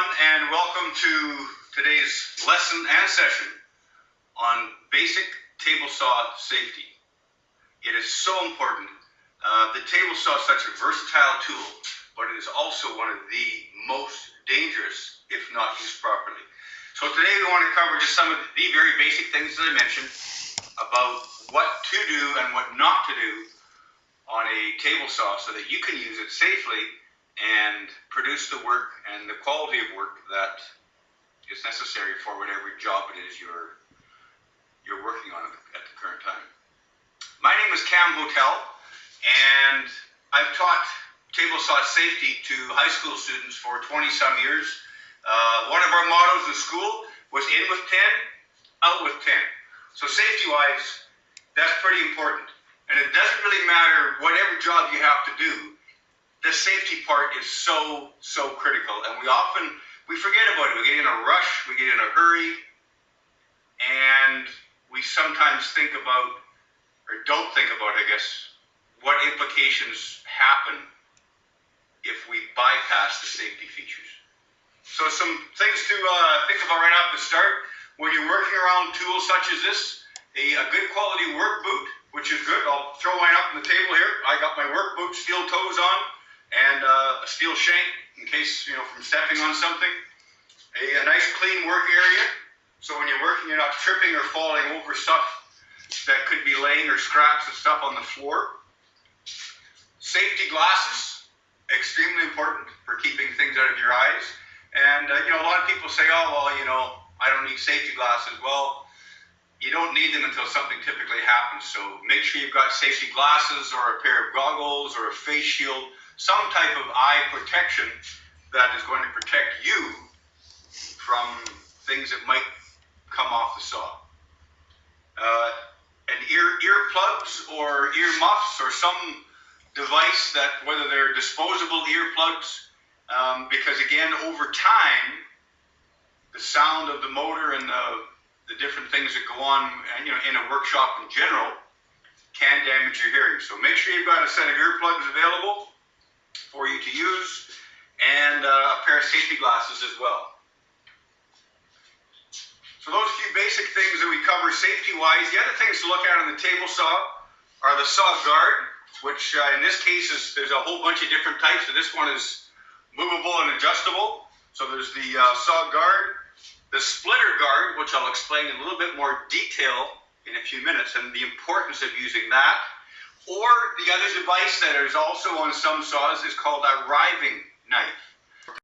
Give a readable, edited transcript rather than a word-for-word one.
and welcome to today's lesson and session on basic table saw safety. It is so important. The table saw is such a versatile tool, but it is also one of the most dangerous if not used properly. So today we want to cover just some of the very basic things that I mentioned about what to do and what not to do on a table saw so that you can use it safely and produce the work and the quality of work that is necessary for whatever job it is you're working on at the current time. My name is Cam Hotel, and I've taught table saw safety to high school students for 20-some years. One of our mottos in school was in with 10, out with 10. So safety-wise, that's pretty important. And it doesn't really matter whatever job you have to do. The safety part is so critical, and we forget about it. We get in a rush, we get in a hurry, and we sometimes think about, or don't think about, I guess, what implications happen if we bypass the safety features. So some things to think about right off the start. When you're working around tools such as this, a good quality work boot, which is good. I'll throw mine up on the table here. I got my work boot, steel toes on, and a steel shank in case, from stepping on something. A nice clean work area, so when you're working, you're not tripping or falling over stuff that could be laying or scraps and stuff on the floor. Safety glasses, extremely important for keeping things out of your eyes. And, a lot of people say, oh, well, I don't need safety glasses. Well, you don't need them until something typically happens. So make sure you've got safety glasses or a pair of goggles or a face shield, some type of eye protection that is going to protect you from things that might come off the saw. And ear plugs or ear muffs or some device that, whether they're disposable earplugs, because again, over time, the sound of the motor and the different things that go on, in a workshop in general, can damage your hearing. So make sure you've got a set of earplugs available for you to use, and a pair of safety glasses as well. So those few basic things that we cover safety-wise. The other things to look at on the table saw are the saw guard, which in this case there's a whole bunch of different types. So this one is movable and adjustable. So there's the saw guard, the splitter guard, which I'll explain in a little bit more detail in a few minutes, and the importance of using that. Or the other device that is also on some saws is called a riving knife.